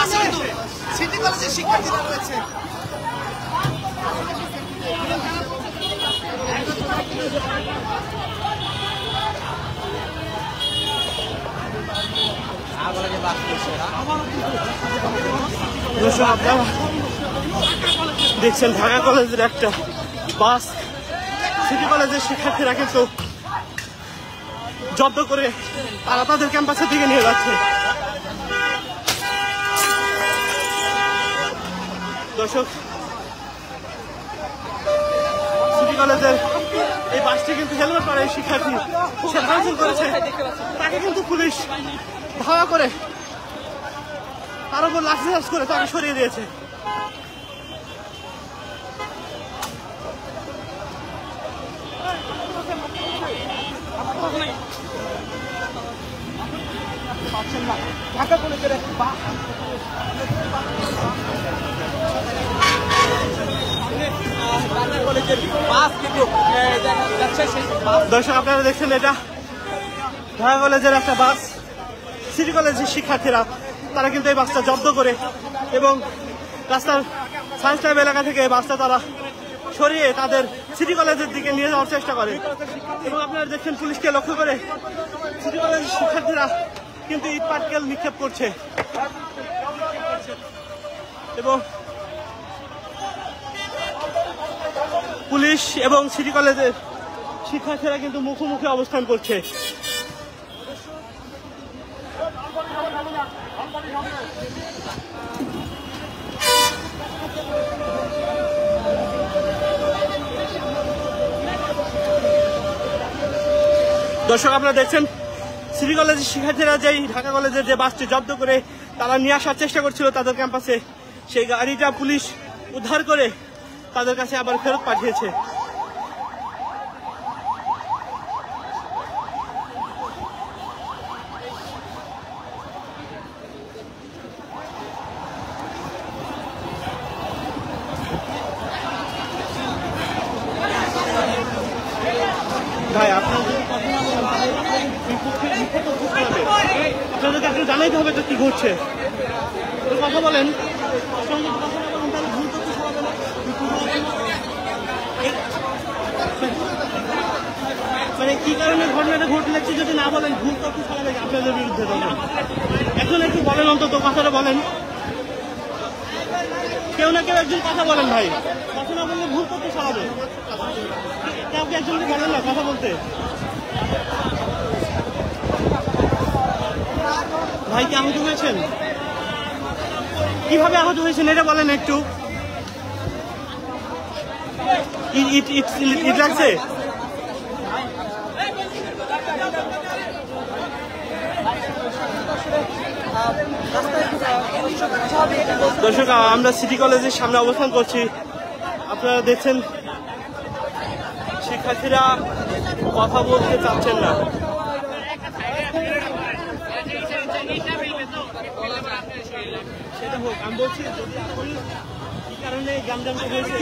পাশে কিন্তু সিটি কলেজের শিক্ষার্থীরা রয়েছে। আপনারা দেখছেন ঢাকা কলেজের একটা বাস সিটি কলেজের শিক্ষার্থীরা কিন্তু জব্দ করে তারা তাদের ক্যাম্পাসের দিকে নিয়ে যাচ্ছে। দর্শক, সিটি কলেজের এই বাসটি কিন্তু হেলমেট পরে শিক্ষার্থী সে ভাঙচুর করেছে, তাকে কিন্তু পুলিশ ধাওয়া করে তার উপর লাঠিচার্জ করে তাকে সরিয়ে দিয়েছে। ঢাকা কলেজের দর্শক, আপনারা দেখছেন এটা ঢাকা কলেজের একটা বাস। সিটি কলেজের শিক্ষার্থীরা তারা কিন্তু এই বাসটা জব্দ করে এবং রাস্তার সায়েন্স ল্যাব এলাকা থেকে এই বাসটা তারা সরিয়ে তাদের সিটি কলেজের দিকে নিয়ে যাওয়ার চেষ্টা করে। এবং আপনারা দেখছেন পুলিশকে লক্ষ্য করে সিটি কলেজের শিক্ষার্থীরা কিন্তু ইট পাটকেল নিক্ষেপ করছে এবং পুলিশ এবং সিটি কলেজের শিক্ষার্থীরা কিন্তু মুখোমুখি অবস্থান করছে। দর্শক, আপনারা দেখছেন সিটি কলেজের শিক্ষার্থীরা যেই ঢাকা কলেজের যে বাসটি জব্দ করে তারা নিয়ে আসার চেষ্টা করছিল তাদের ক্যাম্পাসে, সেই গাড়িটা পুলিশ উদ্ধার করে তাদের কাছে আবার ফেরত পাঠিয়েছে। ভাই, আপনাদের কথা না বলেন আপনাদেরকে একটু জানাইতে হবে তো কি ঘটছে। কথা বলেন, মানে কি কারণে ঘটনাটা ঘটলেছে যদি না বলেন, ভুল তথ্য ছড়াবে আপনাদের বিরুদ্ধে। এখন একটু বলেন, অন্তত কথাটা বলেন। কেউ না কেউ একজন কথা বলেন ভাই, কথা না বললে ভুল তথ্য ছড়াবে। কাউকে একজনকে বলেন না কথা বলতে। ভাই কি আহত হয়েছেন? কিভাবে আহত হয়েছেন এটা বলেন একটু। ইট লাগছে? দর্শক, আমরা সিটি কলেজের সামনে অবস্থান করছি। আপনারা দেখছেন শিক্ষার্থীরা কথা বলতে চাচ্ছেন না। সেটা হোক, আমি বলছি কি কারণে গামজামটা হয়েছে।